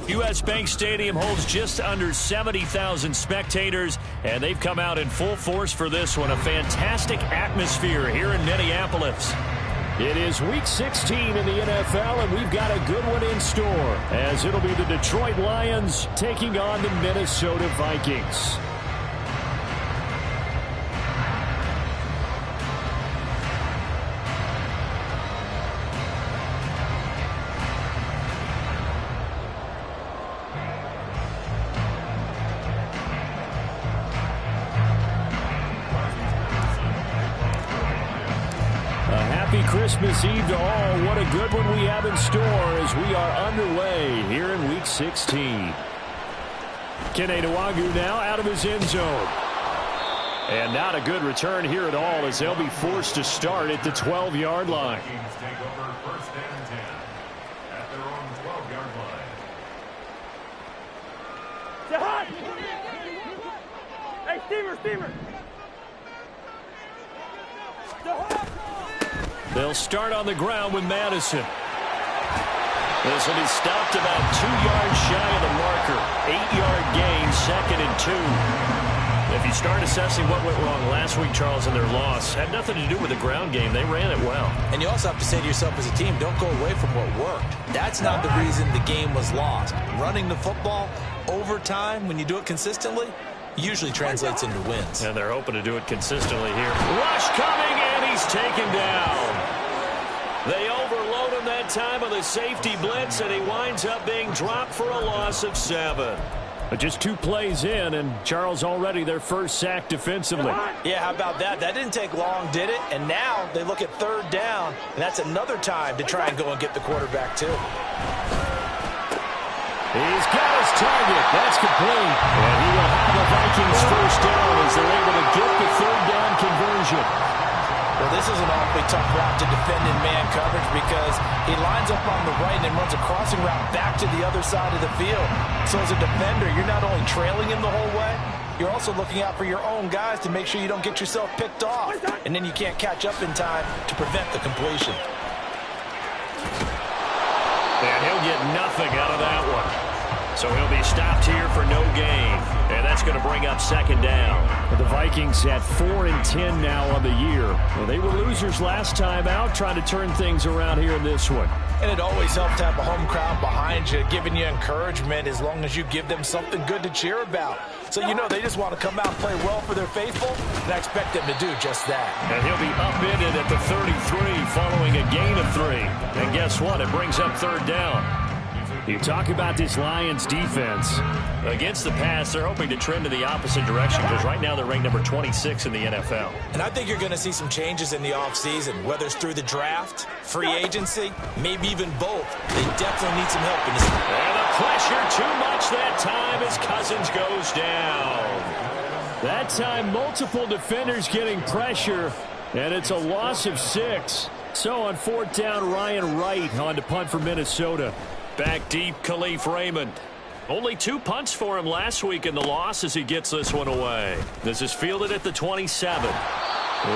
U.S. Bank Stadium holds just under 70,000 spectators, and they've come out in full force for this one. A fantastic atmosphere here in Minneapolis. It is Week 16 in the NFL, and we've got a good one in store, as it'll be the Detroit Lions taking on the Minnesota Vikings. Happy Christmas Eve to all. What a good one we have in store as we are underway here in Week 16. Kene Nwangwu now out of his end zone. And not a good return here at all as they'll be forced to start at the 12-yard line. Vikings take over first and 10 at their own 12-yard line. Hey, Steamer! They'll start on the ground with Madison. This will be stopped about 2 yards shy of the marker. 8-yard gain, 2nd and 2. If you start assessing what went wrong last week, Charles, in their loss, had nothing to do with the ground game. They ran it well. And you also have to say to yourself as a team, don't go away from what worked. That's not the reason the game was lost. Running the football over time, when you do it consistently, usually translates into wins. And they're hoping to do it consistently here. Rush coming, and he's taken down. They overload him that time with a safety blitz, and he winds up being dropped for a loss of 7. But just 2 plays in, and Charles already their first sack defensively. Yeah, how about that? That didn't take long, did it? And now they look at 3rd down, and that's another time to try and go and get the quarterback too. He's got his target. That's complete. And he will have the Vikings first down as they're able to get the 3rd down conversion. Well, this is an awfully tough route to defend in man coverage because he lines up on the right and then runs a crossing route back to the other side of the field. So as a defender, you're not only trailing him the whole way, you're also looking out for your own guys to make sure you don't get yourself picked off. And then you can't catch up in time to prevent the completion. And he'll get nothing out of that one. So he'll be stopped here for no gain. And that's going to bring up 2nd down. The Vikings at 4 and 10 now on the year. Well, they were losers last time out, trying to turn things around here in this one. And it always helps to have a home crowd behind you, giving you encouragement as long as you give them something good to cheer about. So you know they just want to come out and play well for their faithful, and I expect them to do just that. And he'll be upended at the 33 following a gain of 3. And guess what? It brings up 3rd down. You talk about this Lions defense. Against the pass, they're hoping to trend in the opposite direction because right now they're ranked number 26 in the NFL. And I think you're going to see some changes in the offseason, whether it's through the draft, free agency, maybe even both. They definitely need some help in this. And the pressure too much that time as Cousins goes down. That time, multiple defenders getting pressure, and it's a loss of 6. So on 4th down, Ryan Wright on to punt for Minnesota. Back deep, Khalif Raymond. Only 2 punts for him last week in the loss as he gets this one away. This is fielded at the 27.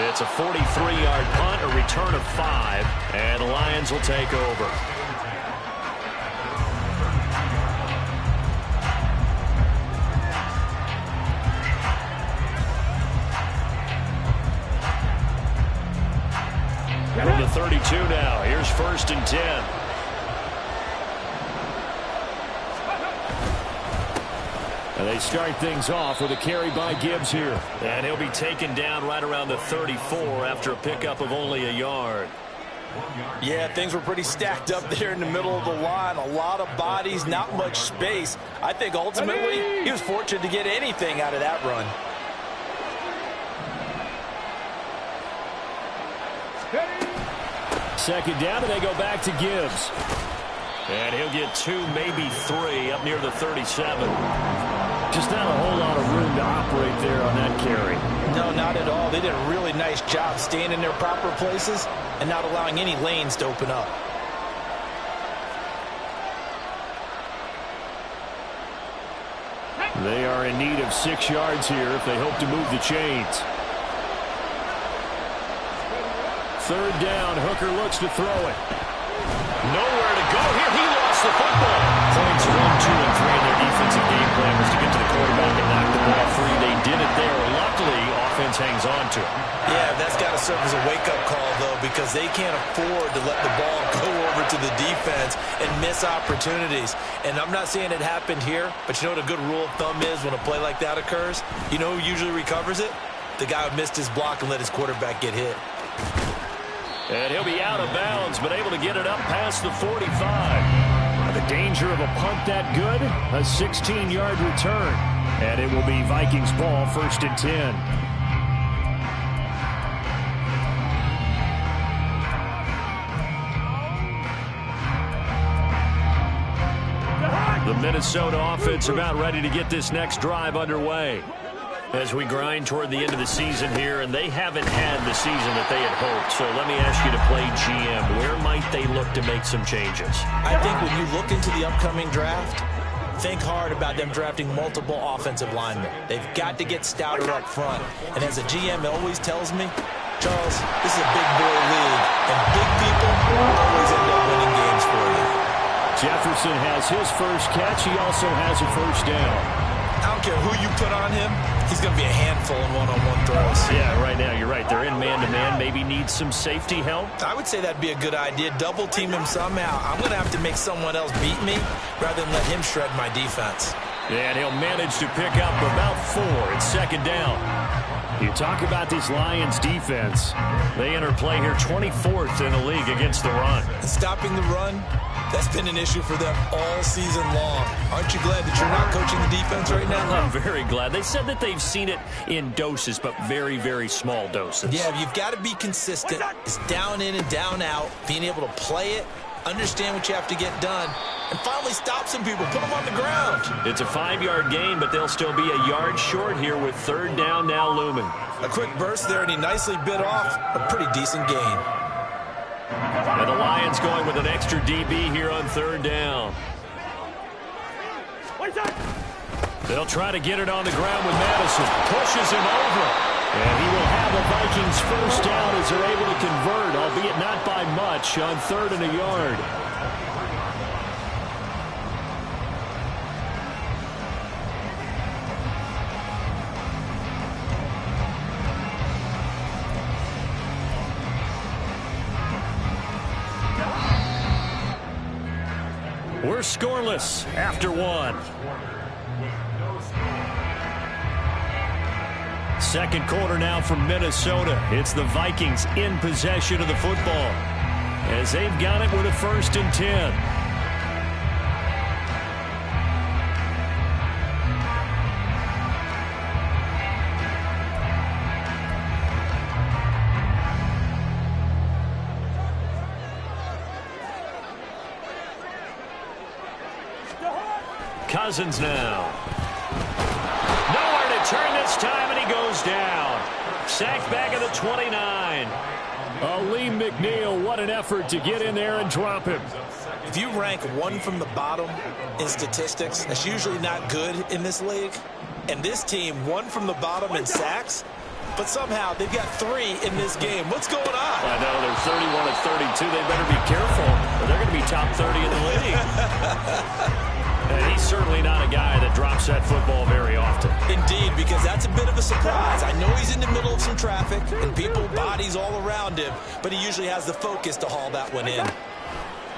It's a 43-yard punt, a return of 5, and the Lions will take over. From the 32 now, here's 1st and 10. And they start things off with a carry by Gibbs here. And he'll be taken down right around the 34 after a pickup of only a yard. Yeah, things were pretty stacked up there in the middle of the line. A lot of bodies, not much space. I think ultimately he was fortunate to get anything out of that run. Second down, and they go back to Gibbs. And he'll get 2, maybe 3 up near the 37. Just not a whole lot of room to operate there on that carry. No, not at all. They did a really nice job staying in their proper places and not allowing any lanes to open up. They are in need of 6 yards here if they hope to move the chains. 3rd down, Hooker looks to throw it. Nowhere to go here. He lost the football. Points 1, 2, hangs on to him. Yeah, that's got to serve as a wake-up call, though, because they can't afford to let the ball go over to the defense and miss opportunities. And I'm not saying it happened here, but you know what a good rule of thumb is when a play like that occurs? You know who usually recovers it? The guy who missed his block and let his quarterback get hit. And he'll be out of bounds, but able to get it up past the 45. The danger of a punt that good, a 16-yard return. And it will be Vikings ball, 1st and 10. The Minnesota offense about ready to get this next drive underway as we grind toward the end of the season here, and they haven't had the season that they had hoped. So let me ask you to play GM. Where might they look to make some changes? I think when you look into the upcoming draft, think hard about them drafting multiple offensive linemen. They've got to get stouter up front. And as a GM always tells me, Charles, this is a big boy league, and big people always end up winning games for you. Jefferson has his first catch. He also has a first down. I don't care who you put on him, he's going to be a handful in one-on-one throws. Yeah, right now, you're right. They're in man-to-man. Maybe needs some safety help. I would say that'd be a good idea. Double team him somehow. I'm going to have to make someone else beat me rather than let him shred my defense. And he'll manage to pick up about 4. It's 2nd down. You talk about this Lions defense. They enter play here 24th in the league against the run. Stopping the run, that's been an issue for them all season long. Aren't you glad that you're not coaching the defense right now? I'm very glad. They said that they've seen it in doses, but very, very small doses. Yeah, you've got to be consistent. It's down in and down out, being able to play it, understand what you have to get done, and finally stop some people, put them on the ground. It's a 5-yard gain, but they'll still be a yard short here with 3rd down now looming. A quick burst there, and he nicely bit off a pretty decent gain. And the Lions going with an extra DB here on 3rd down. They'll try to get it on the ground with Madison. Pushes him over. And he will have a Vikings first down as they're able to convert, albeit not by much, on 3rd and a yard. We're scoreless after 1. 2nd quarter now from Minnesota. It's the Vikings in possession of the football as they've got it with a 1st and 10. Cousins now. Nowhere to turn this time, and he goes down. Sacked back at the 29. Lee McNeil, what an effort to get in there and drop him. If you rank 1 from the bottom in statistics, that's usually not good in this league. And this team, 1 from the bottom in sacks, but somehow they've got 3 in this game. What's going on? I know, they're 31 at 32. They better be careful, or they're going to be top 30 in the league. And he's certainly not a guy that drops that football very often. Indeed, because that's a bit of a surprise. I know he's in the middle of some traffic and people, bodies all around him, but he usually has the focus to haul that one in.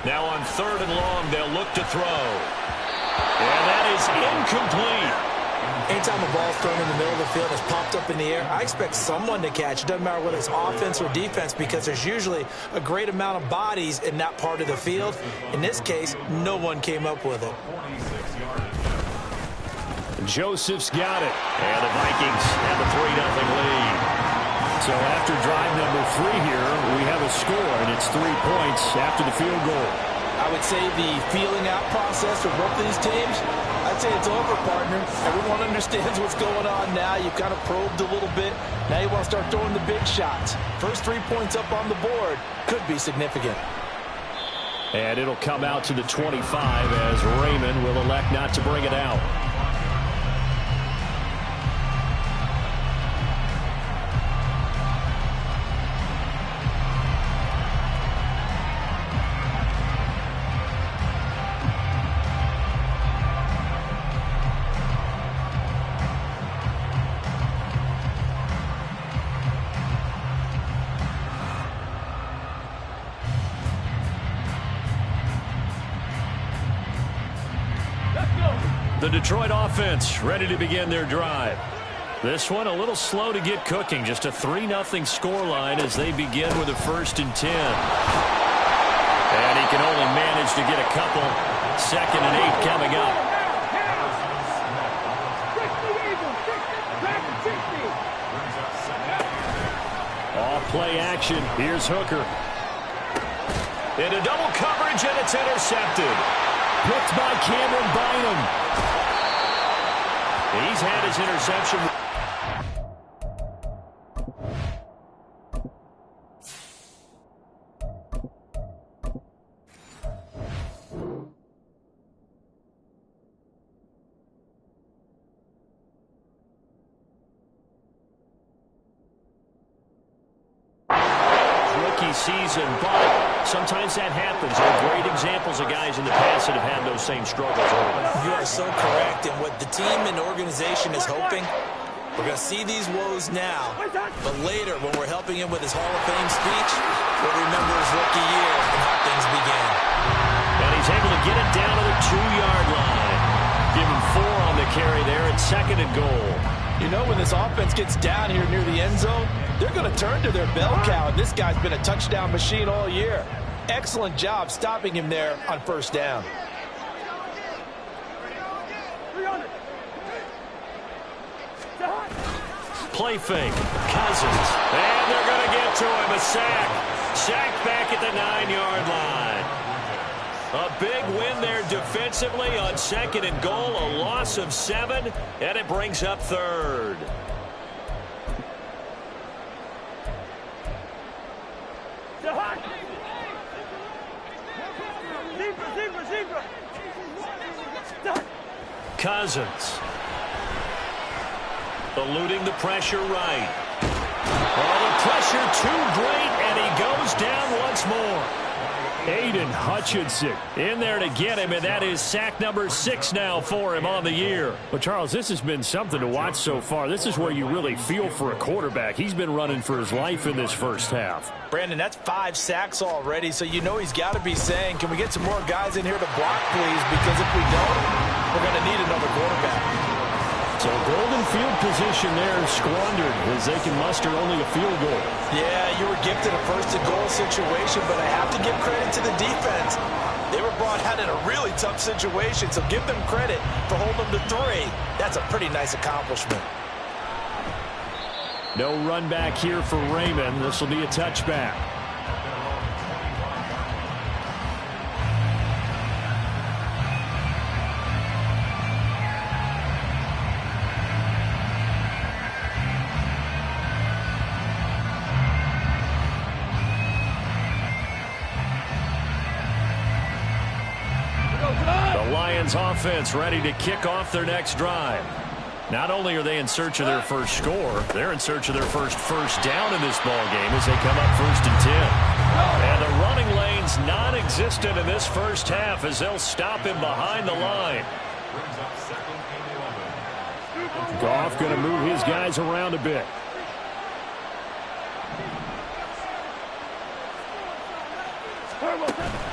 Now on 3rd and long, they'll look to throw. And that is incomplete. Anytime a ball's thrown in the middle of the field and is popped up in the air, I expect someone to catch. It doesn't matter whether it's offense or defense, because there's usually a great amount of bodies in that part of the field. In this case, no one came up with it. Joseph's got it. And the Vikings have a 3-0 lead. So after drive number 3 here, we have a score, and it's 3 points after the field goal. I would say the feeling out process for both of these teams, I'd say it's over, partner. Everyone understands what's going on now. You've kind of probed a little bit. Now you want to start throwing the big shots. First 3 points up on the board could be significant. And it'll come out to the 25 as Raymond will elect not to bring it out. The Detroit offense ready to begin their drive. This one a little slow to get cooking. Just a 3-0 scoreline as they begin with a 1st and 10. And he can only manage to get a couple. 2nd and 8 coming up. Off play action. Here's Hooker. Into double coverage, and it's intercepted. Picked by Cameron Bynum. He's had his interception. Season, but sometimes that happens. There are great examples of guys in the past that have had those same struggles early. You are so correct, and what the team and organization is hoping, we're going to see these woes now, but later when we're helping him with his Hall of Fame speech, we'll remember his rookie year and how things began. And he's able to get it down to the 2-yard line. Give him 4 on the carry there at 2nd and goal. You know, when this offense gets down here near the end zone, they're going to turn to their bell cow, and this guy's been a touchdown machine all year. Excellent job stopping him there on 1st down. Play fake. Cousins. And they're going to get to him. A sack. Sacked back at the 9-yard line. A big win there defensively on 2nd and goal. A loss of 7, and it brings up 3rd. Cousins. Eluding the pressure right. Oh, the pressure too great, and he goes down once more. Aiden Hutchinson in there to get him, and that is sack number 6 now for him on the year. But, Charles, this has been something to watch so far. This is where you really feel for a quarterback. He's been running for his life in this 1st half. Brandon, that's 5 sacks already, so you know he's got to be saying, can we get some more guys in here to block, please? Because if we don't, we're going to need another quarterback. So golden field position there squandered as they can muster only a field goal. Yeah, you were gifted a 1st and goal situation, but I have to give credit to the defense. They were brought out in a really tough situation, so give them credit for holding them to 3. That's a pretty nice accomplishment. No run back here for Raymond. This will be a touchback. Offense ready to kick off their next drive. Not only are they in search of their first score, they're in search of their first down in this ball game as they come up 1st and 10. And the running lane's non-existent in this 1st half as they'll stop him behind the line. Goff going to move his guys around a bit.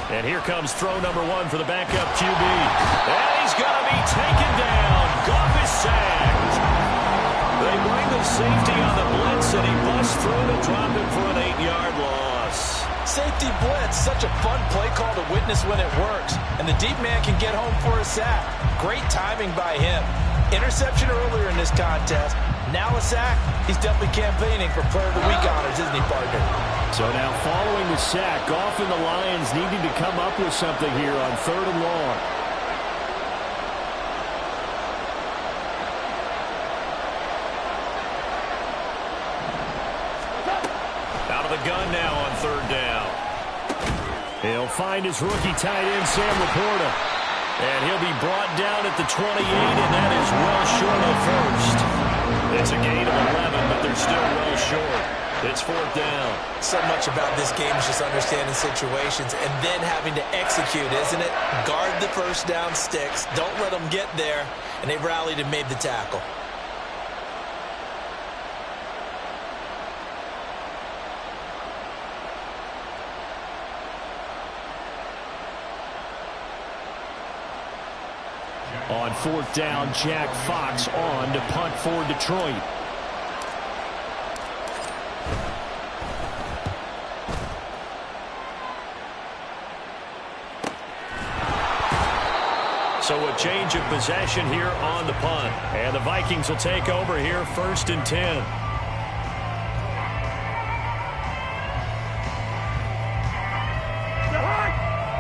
And here comes throw number 1 for the backup QB. And he's going to be taken down. Goff is sacked. They bring the safety on the blitz, and he busts through to drop him for an 8-yard loss. Safety blitz, such a fun play call to witness when it works. And the deep man can get home for a sack. Great timing by him. Interception earlier in this contest. Now a sack. He's definitely campaigning for Player of the Week honors, isn't he, partner? So now following the sack, Goff and the Lions needing to come up with something here on 3rd and long. Out of the gun now on 3rd down. He'll find his rookie tight end, Sam Laporta. And he'll be brought down at the 28, and that is well short of 1st. It's a gain of 11, but they're still well short. It's 4th down. So much about this game is just understanding situations and then having to execute, isn't it? Guard the 1st down sticks. Don't let them get there. And they rallied and made the tackle. On 4th down, Jack Fox on to punt for Detroit. So a change of possession here on the punt. And the Vikings will take over here 1st and 10.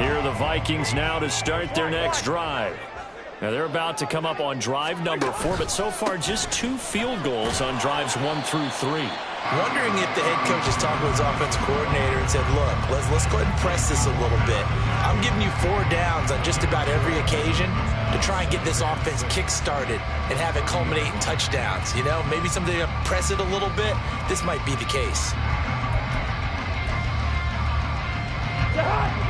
Here are the Vikings now to start their next drive. Now they're about to come up on drive number 4, but so far just 2 field goals on drives 1 through 3. Wondering if the head coach has talked to his offensive coordinator and said, look, let's go ahead and press this a little bit. I'm giving you 4 downs on just about every occasion to try and get this offense kick-started and have it culminate in touchdowns. You know, maybe something to press it a little bit. This might be the case. Yeah.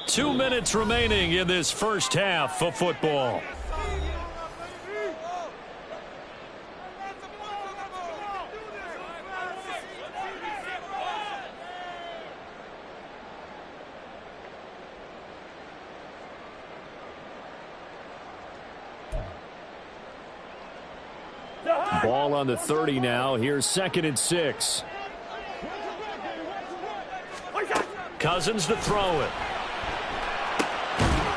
2 minutes remaining in this first half of football. Ball on the 30 now. Here's 2nd and 6. Cousins to throw it.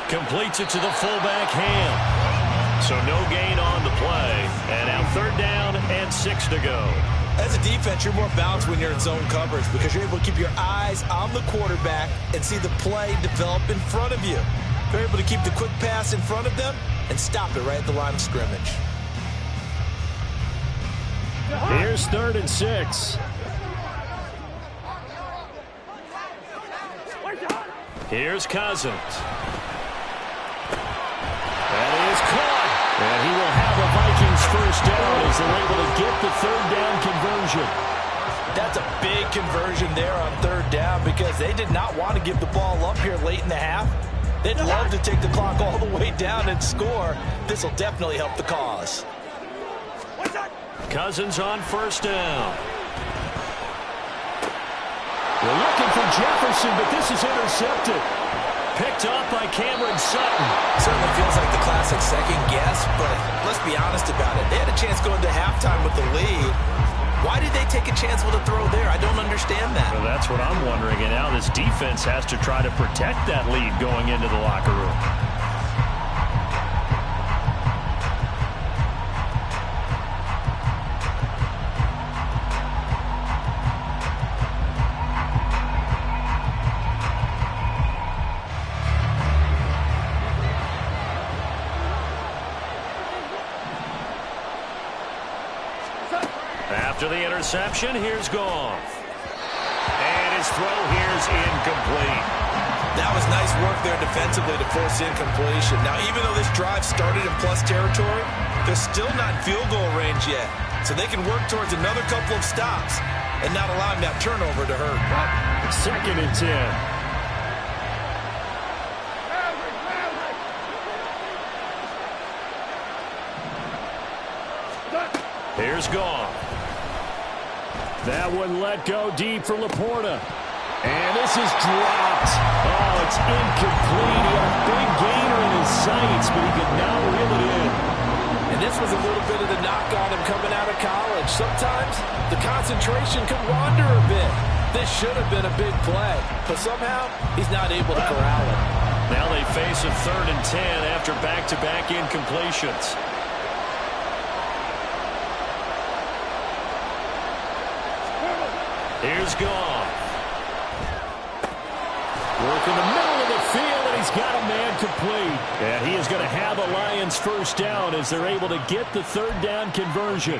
Completes it to the fullback, Ham. So no gain on the play. And now 3rd down and 6 to go. As a defense, you're more balanced when you're in zone coverage because you're able to keep your eyes on the quarterback and see the play develop in front of you. You're able to keep the quick pass in front of them and stop it right at the line of scrimmage. Here's 3rd and 6. Here's Cousins. That is caught. And he will have a Vikings 1st down as they're able to get the 3rd down conversion. That's a big conversion there on 3rd down because they did not want to give the ball up here late in the half. They'd love to take the clock all the way down and score. This will definitely help the cause. Cousins on 1st down. We're looking for Jefferson, but this is intercepted. Picked up by Cameron Sutton. Certainly feels like the classic second guess, but let's be honest about it. They had a chance going to halftime with the lead. Why did they take a chance with a throw there? I don't understand that. Well, that's what I'm wondering. And now this defense has to try to protect that lead going into the locker room. After the interception, here's Goff. And his throw here's incomplete. That was nice work there defensively to force incompletion. Now, even though this drive started in plus territory, they're still not in field goal range yet. So they can work towards another couple of stops and not allowing that turnover to hurt. 2nd and 10. Here's Goff. That one let go deep for Laporta. And this is dropped. Oh, it's incomplete. He had a big gainer in his sights, but he could now reel it in. And this was a little bit of the knock on him coming out of college. Sometimes the concentration can wander a bit. This should have been a big play, but somehow he's not able to corral it. Now they face a 3rd and 10 after back-to-back incompletions. Here's Goff. Work in the middle of the field, and he's got a man complete. And he is going to have a Lions 1st down as they're able to get the 3rd down conversion.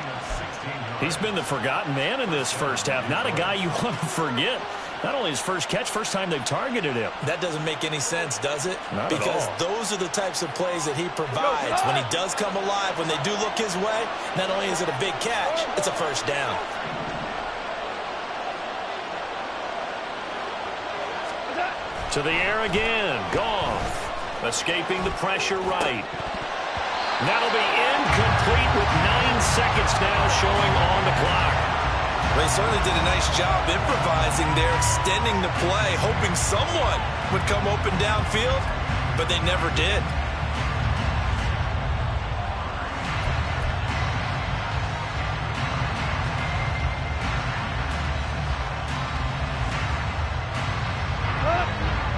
He's been the forgotten man in this first half. Not a guy you want to forget. Not only his first catch, first time they've targeted him. That doesn't make any sense, does it? Not because at all. Those are the types of plays that he provides. When he does come alive, when they do look his way, not only is it a big catch, it's a 1st down. To the air again. Goff. Escaping the pressure right. That'll be incomplete with 9 seconds now showing on the clock. They certainly did a nice job improvising there, extending the play, hoping someone would come open downfield, but they never did.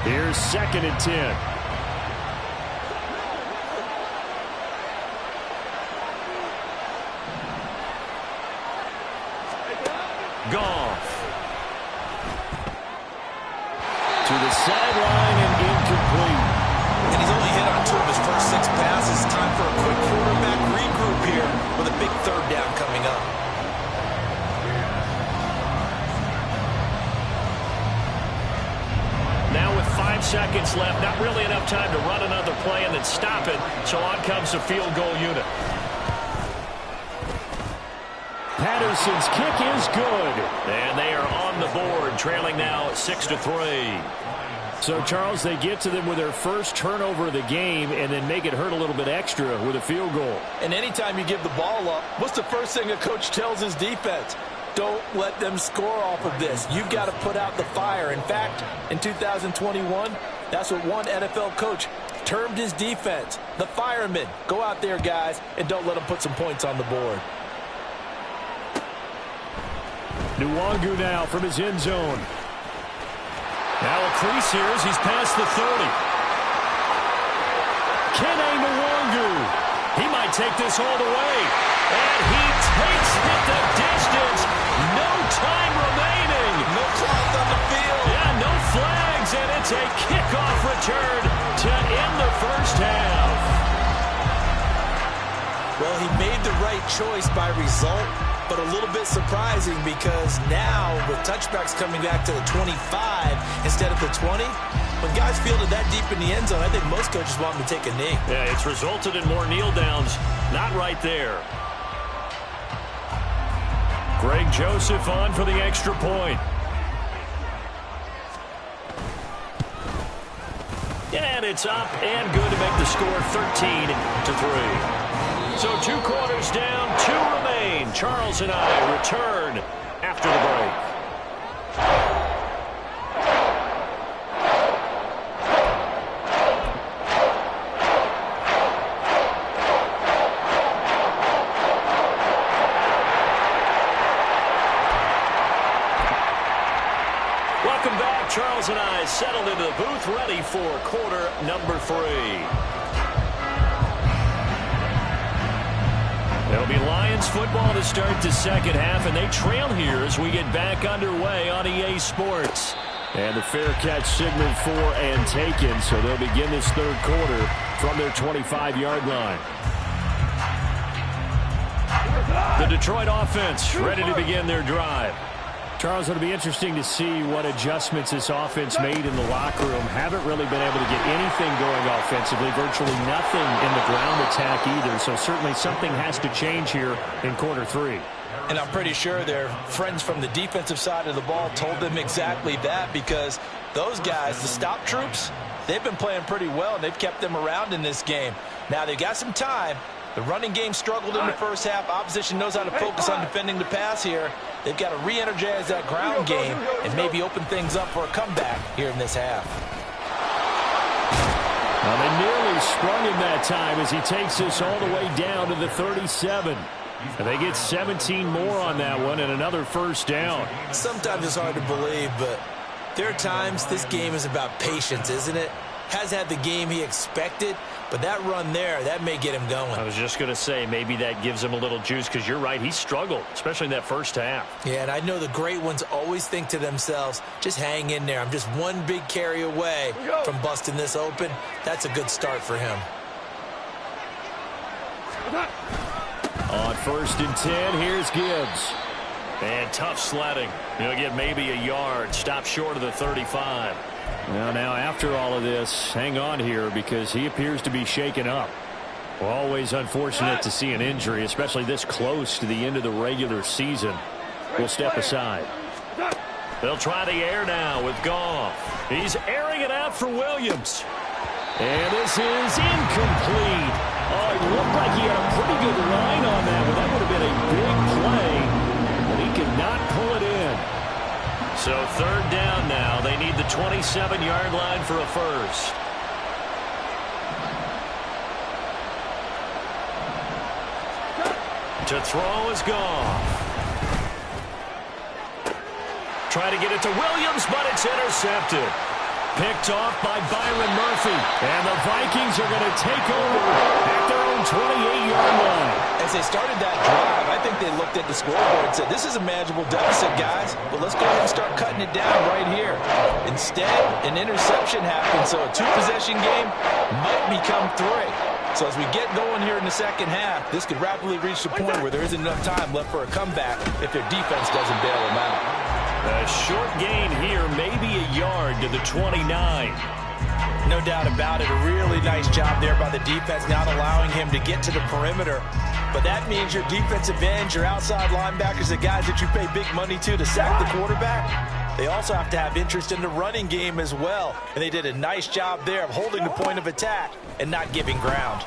Here's 2nd and 10. Goff. To the sideline and incomplete. And he's only hit on 2 of his first 6 passes. Time for a quick quarterback regroup here with a big 3rd down coming up. Now with 5 seconds left, not really enough time to run another play and then stop it. So on comes the field goal unit. Patterson's kick is good. And they are on the board, trailing now 6-3. So, Charles, they get to them with their first turnover of the game and then make it hurt a little bit extra with a field goal. And anytime you give the ball up, what's the first thing a coach tells his defense? Don't let them score off of this. You've got to put out the fire. In fact, in 2021, that's what one NFL coach termed his defense, the firemen. Go out there, guys, and don't let them put some points on the board. Nwangu now from his end zone. Now a crease here as he's past the 30. Kene Nwangu. He might take this all the way. And he takes it the distance. No time remaining. No clock on the field. Yeah, no flags. And it's a kickoff return to end the first half. Well, he made the right choice by result, but a little bit surprising because now with touchbacks coming back to the 25 instead of the 20, when guys fielded that deep in the end zone, I think most coaches want them to take a knee. Yeah, it's resulted in more kneel downs. Not right there. Greg Joseph on for the extra point. And it's up and good to make the score 13-3. So 2 quarters down, 2 remain. Charles and I return after the break. Welcome back. Charles and I settled into the booth, ready for quarter number 3. It'll be Lions football to start the second half, and they trail here as we get back underway on EA Sports. And the fair catch signaled for and taken, so they'll begin this 3rd quarter from their 25-yard line. The Detroit offense ready to begin their drive. Charles, it'll be interesting to see what adjustments this offense made in the locker room. Haven't really been able to get anything going offensively, virtually nothing in the ground attack either, so certainly something has to change here in quarter 3. And I'm pretty sure their friends from the defensive side of the ball told them exactly that, because those guys, the stop troops, they've been playing pretty well, and they've kept them around in this game. Now, they've got some time. The running game struggled in the first half. Opposition knows how to focus on defending the pass here. They've got to re-energize that ground game and maybe open things up for a comeback here in this half. Well, they nearly sprung him that time as he takes this all the way down to the 37. And they get 17 more on that one and another first down. Sometimes it's hard to believe, but there are times this game is about patience, isn't it? Has had the game he expected, but that run there, that may get him going. I was just going to say, maybe that gives him a little juice, because you're right, he struggled, especially in that first half. Yeah, and I know the great ones always think to themselves, just hang in there. I'm just one big carry away from busting this open. That's a good start for him. On 1st and 10, here's Gibbs. And tough sledding. He'll get maybe a yard, stop short of the 35. Well, now after all of this, hang on here because he appears to be shaken up. Well, always unfortunate to see an injury, especially this close to the end of the regular season. We'll step aside. They'll try the air now with Goff. He's airing it out for Williams. And this is incomplete. Oh, it looked like he had a pretty good line on that, but that would have been a big play. But he cannot pull it in. So third down now. They need the 27-yard line for a first. To throw is Goff. Try to get it to Williams, but it's intercepted. Picked off by Byron Murphy. And the Vikings are going to take over at their own 28-yard line. As they started that drive, I think they looked at the scoreboard and said, this is a manageable deficit, guys. But let's go ahead and start cutting it down right here. Instead, an interception happened, so a two-possession game might become three. So as we get going here in the second half, this could rapidly reach the point where there isn't enough time left for a comeback if their defense doesn't bail them out. A short gain here, maybe a yard to the 29. No doubt about it. A really nice job there by the defense, not allowing him to get to the perimeter. But that means your defensive ends, your outside linebackers, the guys that you pay big money to sack the quarterback, they also have to have interest in the running game as well. And they did a nice job there of holding the point of attack and not giving ground.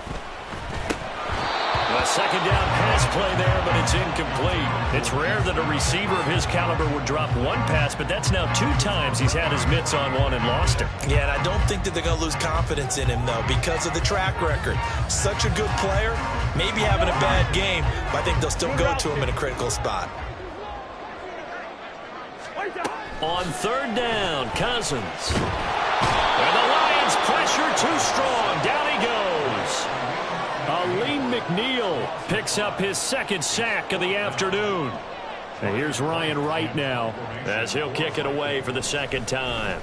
A second down pass play there, but it's incomplete. It's rare that a receiver of his caliber would drop one pass, but that's now 2 times he's had his mitts on one and lost it. Yeah, and I don't think that they're going to lose confidence in him, though, because of the track record. Such a good player, maybe having a bad game, but I think they'll still go to him in a critical spot. On third down, Cousins. And the Lions pressure too strong. Down he goes. Aleem McNeil picks up his second sack of the afternoon. And here's Ryan Wright now as he'll kick it away for the second time.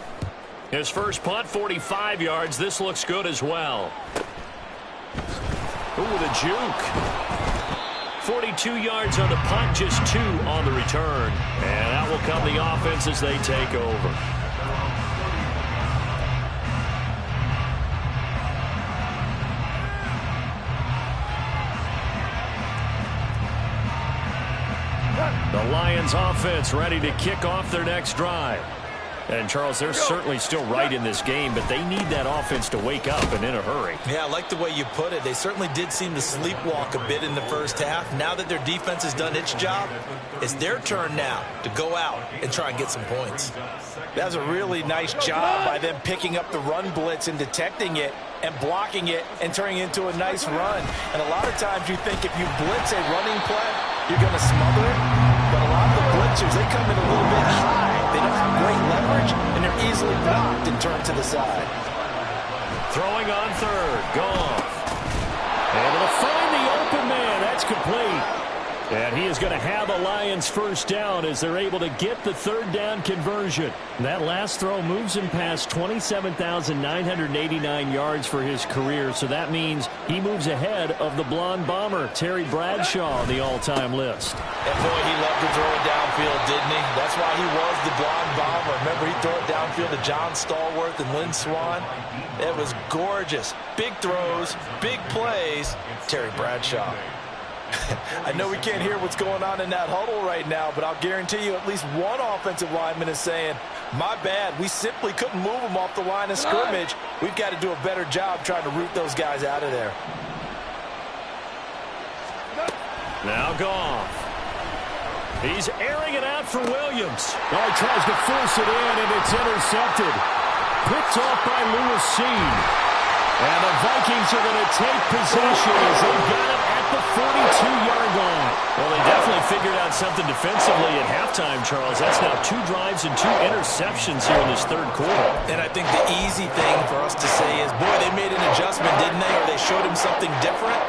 His first punt, 45 yards. This looks good as well. Ooh, the juke. 42 yards on the punt, just 2 on the return. And out will come the offense as they take over. The Lions offense ready to kick off their next drive. And, Charles, they're certainly still right in this game, but they need that offense to wake up and in a hurry. Yeah, I like the way you put it. They certainly did seem to sleepwalk a bit in the first half. Now that their defense has done its job, it's their turn now to go out and try and get some points. That was a really nice job by them picking up the run blitz and detecting it and blocking it and turning it into a nice run. And a lot of times you think if you blitz a running play, you're going to smother it. But a lot of the blitzers, they come in a little bit high. They don't have great leverage, and they're easily blocked and turned to the side. Throwing on third. Goff. Able to find the open man. That's complete. And he is going to have a Lions first down as they're able to get the third down conversion. That last throw moves him past 27,989 yards for his career. So that means he moves ahead of the blonde bomber, Terry Bradshaw, on the all-time list. And boy, he loved to throw it downfield, didn't he? That's why he was the blonde bomber. Remember, he'd throw it downfield to John Stallworth and Lynn Swann. It was gorgeous. Big throws, big plays. Terry Bradshaw. I know we can't hear what's going on in that huddle right now, but I'll guarantee you at least one offensive lineman is saying, my bad, we simply couldn't move them off the line of scrimmage. We've got to do a better job trying to root those guys out of there. Now Goff. He's airing it out for Williams. Oh, he tries to force it in, and it's intercepted. Picked off by Lewis Cine. And the Vikings are going to take possession as they've got it at the 42-yard line. Well, they definitely figured out something defensively at halftime, Charles. That's now 2 drives and 2 interceptions here in this third quarter. And I think the easy thing for us to say is, boy, they made an adjustment, didn't they? Or they showed him something different.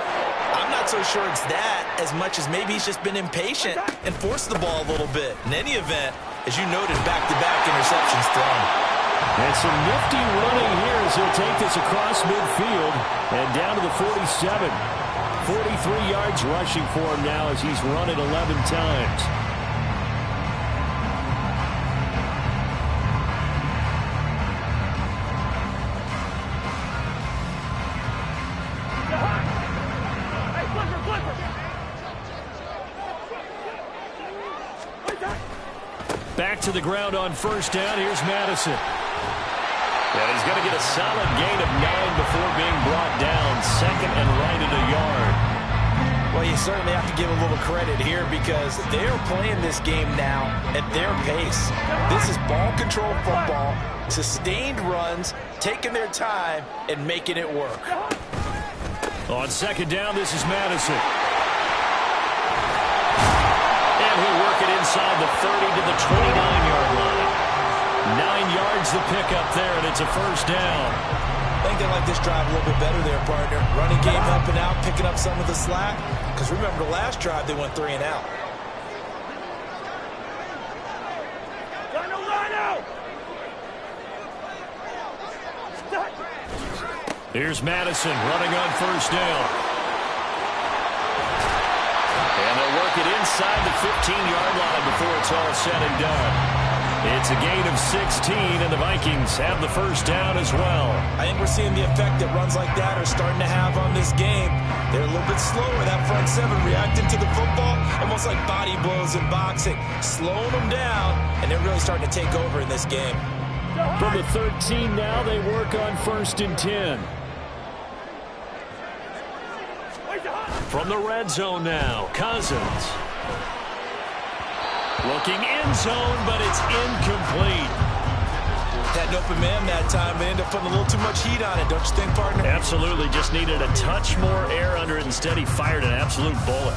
I'm not so sure it's that as much as maybe he's just been impatient and forced the ball a little bit. In any event, as you noted, back-to-back interceptions thrown. And some nifty running here as he'll take this across midfield and down to the 47. 43 yards rushing for him now as he's run it 11 times. Back to the ground on first down. Here's Madison. And he's going to get a solid gain of 9 before being brought down. Second and right at a yard. Well, you certainly have to give a little credit here because they're playing this game now at their pace. This is ball control football, sustained runs, taking their time, and making it work. On second down, this is Madison. And he'll work it inside the 30 to the 29-yard line. 9 yards the pickup there, and it's a first down. I think they like this drive a little bit better there, partner. Running game up and out, picking up some of the slack. Because remember, the last drive, they went 3 and out. Here's Madison running on first down. And they'll work it inside the 15-yard line before it's all said and done. It's a gain of 16, and the Vikings have the first down as well. I think we're seeing the effect that runs like that are starting to have on this game. They're a little bit slower, that front seven, reacting to the football, almost like body blows in boxing, slowing them down, and they're really starting to take over in this game. From the 13 now, they work on first and 10. From the red zone now, Cousins. Looking end zone, but it's incomplete. Had an open man that time. They ended up putting a little too much heat on it, don't you think, partner? Absolutely. Just needed a touch more air under it. Instead, he fired an absolute bullet.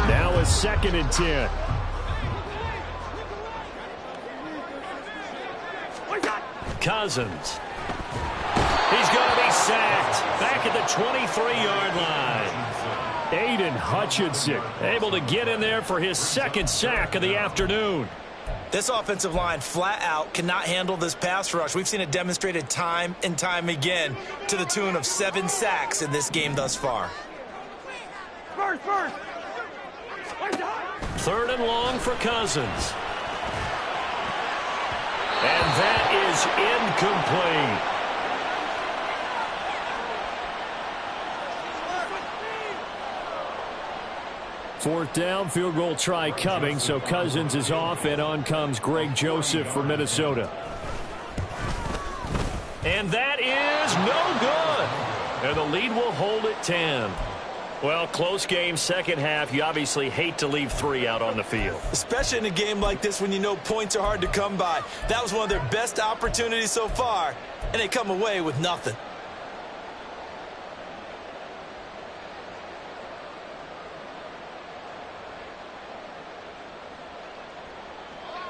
Now it's second and 10. Cousins. He's going to be sacked back at the 23-yard line. Aiden Hutchinson able to get in there for his second sack of the afternoon. This offensive line flat out cannot handle this pass rush. We've seen it demonstrated time and time again to the tune of 7 sacks in this game thus far. Third and long for Cousins. And that is incomplete. Fourth down, field goal try coming, so Cousins is off, and on comes Greg Joseph for Minnesota. And that is no good. And the lead will hold at 10. Well, close game, second half. You obviously hate to leave 3 out on the field. Especially in a game like this when you know points are hard to come by. That was one of their best opportunities so far, and they come away with nothing.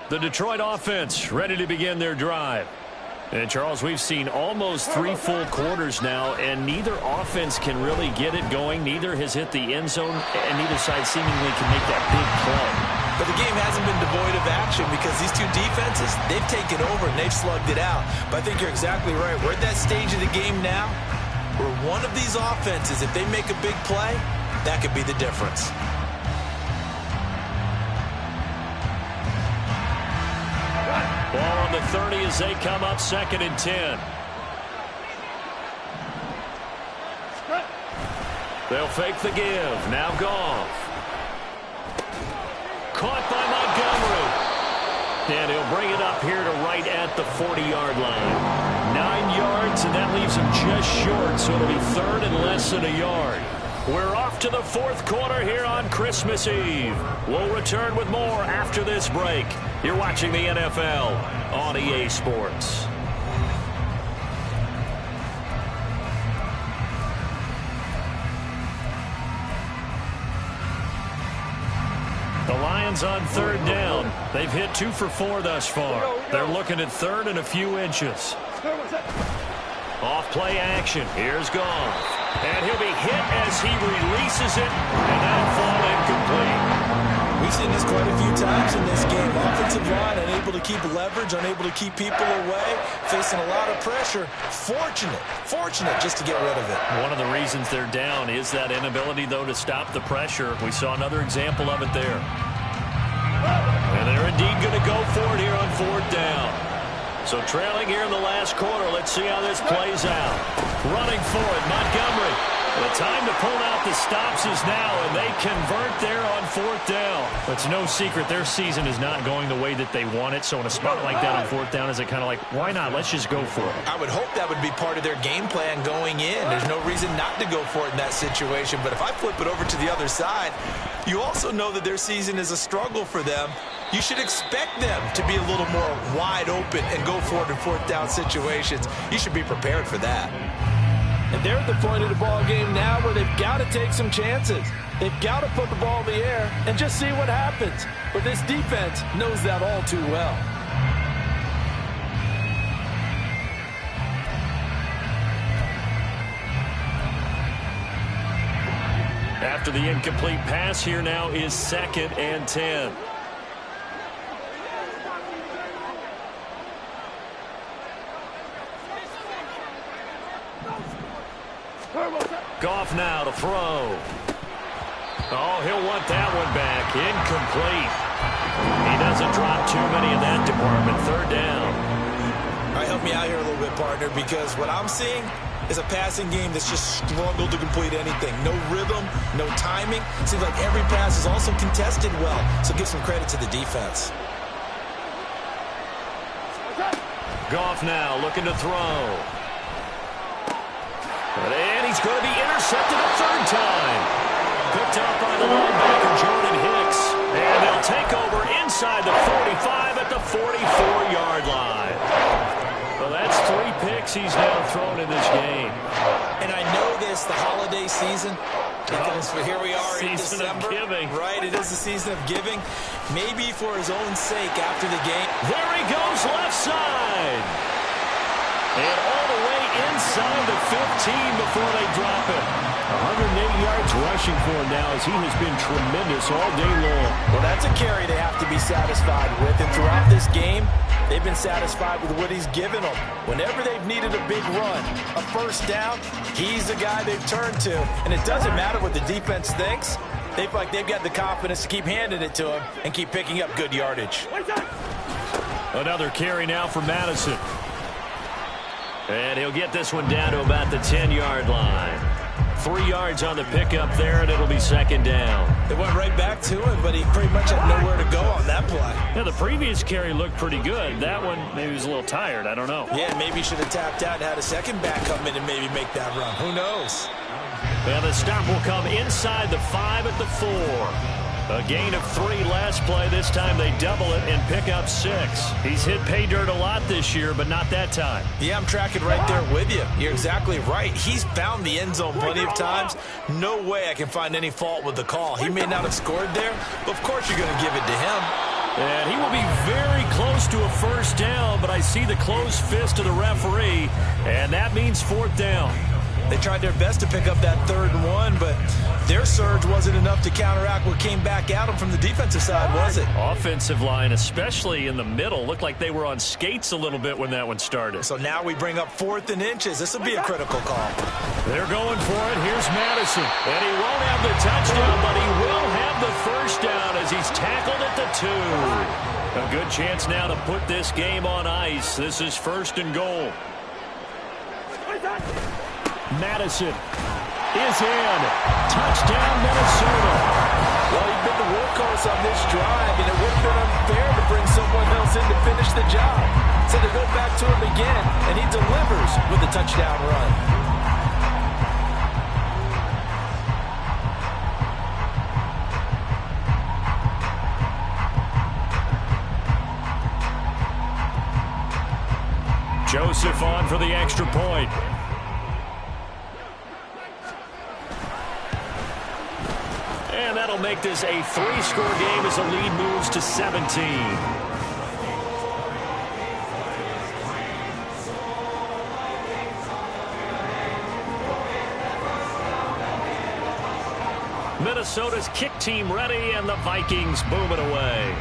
The Detroit offense ready to begin their drive. And, Charles, we've seen almost 3 full quarters now, and neither offense can really get it going. Neither has hit the end zone, and neither side seemingly can make that big play. But the game hasn't been devoid of action because these two defenses, they've taken over and they've slugged it out. But I think you're exactly right. We're at that stage of the game now where one of these offenses, if they make a big play, that could be the difference. Ball on the 30 as they come up second and 10. They'll fake the give. Now Goff. Caught by Montgomery. And he'll bring it up here to right at the 40-yard line. 9 yards, and that leaves him just short, so it'll be third and less than a yard. We're off to the fourth quarter here on Christmas Eve. We'll return with more after this break. You're watching the NFL on EA Sports. The Lions on third down. They've hit 2 for 4 thus far. They're looking at third and a few inches. Off play action. Here's Goff. And he'll be hit as he releases it, and that'll fall incomplete. We've seen this quite a few times in this game. Offensive line unable to keep leverage, unable to keep people away, facing a lot of pressure. Fortunate just to get rid of it. One of the reasons they're down is that inability, though, to stop the pressure. We saw another example of it there. And they're indeed going to go for it here on fourth down. So trailing here in the last quarter. Let's see how this plays out. Running for it, Montgomery. The time to pull out the stops is now, and they convert there on 4th down. It's no secret their season is not going the way that they want it, so in a spot like that on 4th down, is it kind of like, why not? Let's just go for it. I would hope that would be part of their game plan going in. There's no reason not to go for it in that situation, but if I flip it over to the other side, you also know that their season is a struggle for them. You should expect them to be a little more wide open and go for it in 4th down situations. You should be prepared for that. And they're at the point of the ball game now where they've got to take some chances. They've got to put the ball in the air and just see what happens. But this defense knows that all too well. After the incomplete pass, here now is 2nd and 10. Goff now to throw. Oh, he'll want that one back. Incomplete. He doesn't drop too many in that department. 3rd down. All right, help me out here a little bit, partner, because what I'm seeing is a passing game that's just struggled to complete anything. No rhythm, no timing. Seems like every pass is also contested well, so give some credit to the defense. Goff now looking to throw. And he's going to be intercepted a 3rd time. Picked up by the linebacker, Jordan Hicks. And they'll take over inside the 45 at the 44-yard line. Well, that's 3 picks he's now thrown in this game. And I know this, the holiday season, because here we are in December. Season of giving. Right, it is the season of giving. Maybe for his own sake after the game. There he goes, left side. And all the way inside the 15 before they drop it. 108 yards rushing for him now as he has been tremendous all day long. Well, that's a carry they have to be satisfied with. And throughout this game, they've been satisfied with what he's given them. Whenever they've needed a big run, a 1st down, he's the guy they've turned to. And it doesn't matter what the defense thinks. They feel like they've got the confidence to keep handing it to him and keep picking up good yardage. Another carry now for Madison. And he'll get this one down to about the 10-yard line. 3 yards on the pickup there, and it'll be 2nd down. They went right back to him, but he pretty much had nowhere to go on that play. Yeah, the previous carry looked pretty good. That one, maybe he was a little tired. I don't know. Yeah, maybe he should have tapped out and had a second back come in and maybe make that run. Who knows? And the stop will come inside the 5 at the 4. A gain of 3 last play. This time they double it and pick up 6. He's hit pay dirt a lot this year, but not that time. Yeah, I'm tracking right there with you. You're exactly right. He's found the end zone plenty of times. No way I can find any fault with the call. He may not have scored there, but of course you're going to give it to him. And he will be very close to a 1st down, but I see the closed fist of the referee, and that means 4th down. They tried their best to pick up that 3rd and 1, but their surge wasn't enough to counteract what came back at them from the defensive side, was it? Offensive line, especially in the middle, looked like they were on skates a little bit when that one started. So now we bring up 4th and inches. This will be a critical call. They're going for it. Here's Madison. And he won't have the touchdown, but he will have the 1st down as he's tackled at the 2. A good chance now to put this game on ice. This is 1st and goal. Madison is in. Touchdown, Minnesota. Well, he's been the workhorse on this drive, and it would have been unfair to bring someone else in to finish the job. So they go back to him again, and he delivers with a touchdown run. Joseph on for the extra point. And that'll make this a 3-score game as the lead moves to 17. Minnesota's kick team ready, and the Vikings boom it away.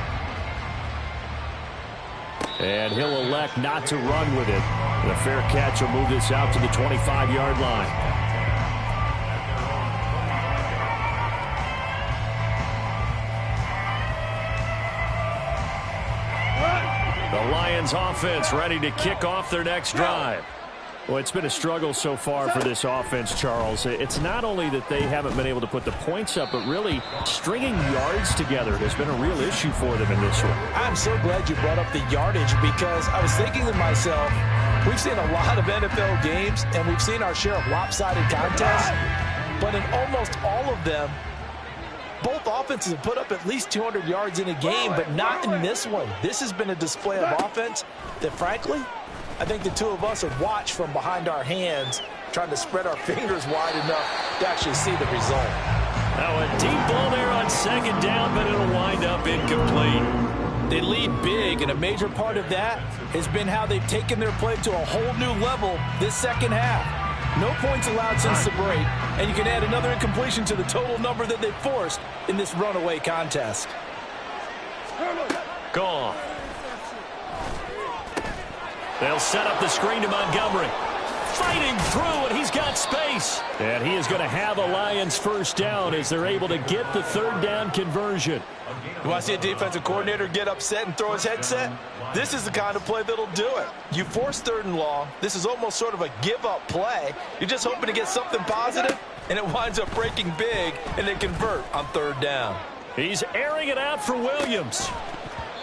And he'll elect not to run with it. The fair catch will move this out to the 25-yard line. The Lions offense ready to kick off their next drive. Well, it's been a struggle so far for this offense, Charles. It's not only that they haven't been able to put the points up, but really stringing yards together has been a real issue for them in this one. I'm so glad you brought up the yardage because I was thinking to myself, we've seen a lot of NFL games, and we've seen our share of lopsided contests, but in almost all of them, both offenses have put up at least 200 yards in a game, but not in this one. This has been a display of offense that, frankly, I think the two of us have watched from behind our hands, trying to spread our fingers wide enough to actually see the result. Now a deep ball there on second down, but it'll wind up incomplete. They lead big, and a major part of that has been how they've taken their play to a whole new level this second half. No points allowed since the break, and you can add another incompletion to the total number that they forced in this runaway contest. Gone. They'll set up the screen to Montgomery. Fighting through, and he's got space. And he is going to have a Lions first down as they're able to get the third down conversion. You want to see a defensive coordinator get upset and throw his headset? This is the kind of play that'll do it. You force third and long. This is almost sort of a give-up play. You're just hoping to get something positive, and it winds up breaking big, and they convert on third down. He's airing it out for Williams.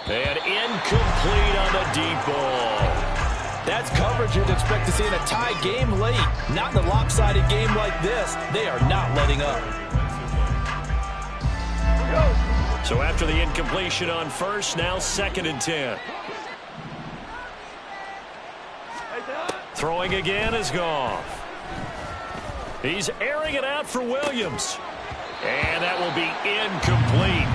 And incomplete on the deep ball. That's coverage you'd expect to see in a tie game late. Not in a lopsided game like this. They are not letting up. So after the incompletion on first, now 2nd and 10. Throwing again is Goff. He's airing it out for Williams. And that will be incomplete.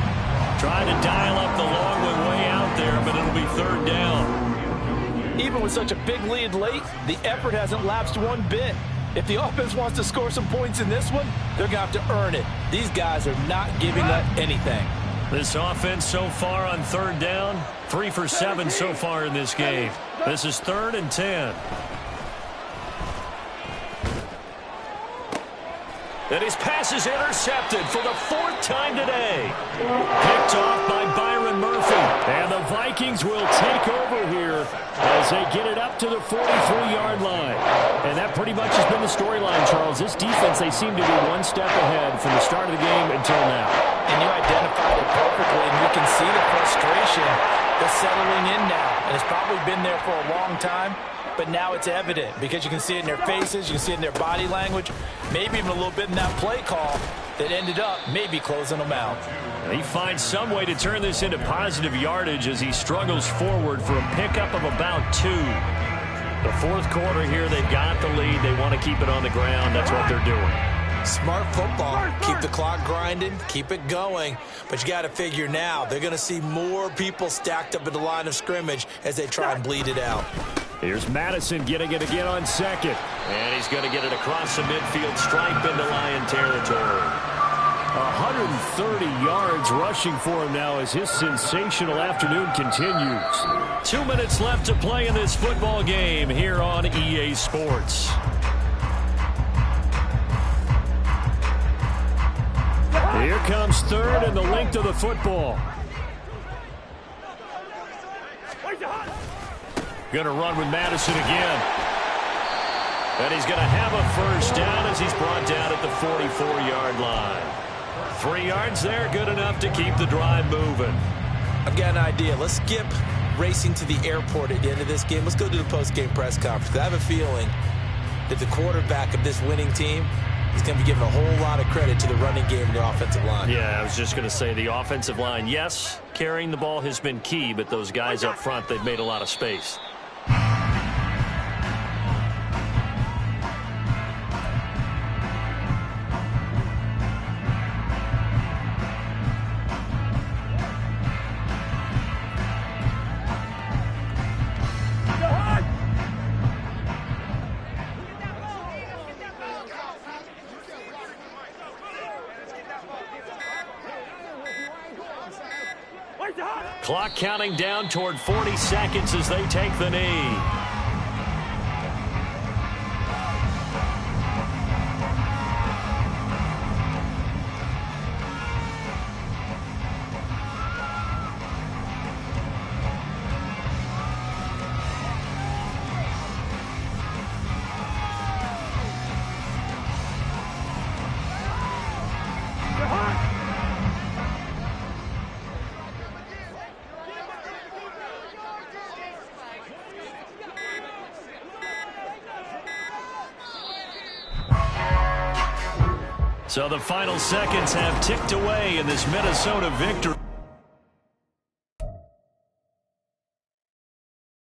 Trying to dial up the long way out there, but it'll be third down. Even with such a big lead late, the effort hasn't lapsed one bit. If the offense wants to score some points in this one, they're going to have to earn it. These guys are not giving up anything. This offense so far on third down, 3 for 7 so far in this game. This is 3rd and 10. And his pass is intercepted for the 4th time today. Picked off by Byron Murphy. And the Vikings will take over here as they get it up to the 43-yard line. And that pretty much has been the storyline, Charles. This defense, they seem to be one step ahead from the start of the game until now. And you identified it perfectly, and you can see the frustration that's settling in now. And it's probably been there for a long time. But now it's evident because you can see it in their faces, you can see it in their body language, maybe even a little bit in that play call that ended up maybe closing them out. He finds some way to turn this into positive yardage as he struggles forward for a pickup of about 2. The 4th quarter here, they've got the lead. They want to keep it on the ground. That's what they're doing. Smart football. Keep the clock grinding, keep it going. But you got to figure now, they're going to see more people stacked up at the line of scrimmage as they try and bleed it out. Here's Madison getting it again on 2nd. And he's going to get it across the midfield stripe into Lion territory. 130 yards rushing for him now as his sensational afternoon continues. 2 minutes left to play in this football game here on EA Sports. Here comes 3rd and the length of the football. Going to run with Madison again. And he's going to have a first down as he's brought down at the 44-yard line. 3 yards there, good enough to keep the drive moving. I've got an idea. Let's skip racing to the airport at the end of this game. Let's go to the post-game press conference. I have a feeling that the quarterback of this winning team is going to be giving a whole lot of credit to the running game and the offensive line. Yeah, I was just going to say the offensive line, yes, carrying the ball has been key, but those guys up front, they've made a lot of space. Clock counting down toward 40 seconds as they take the knee. So the final seconds have ticked away in this Minnesota victory.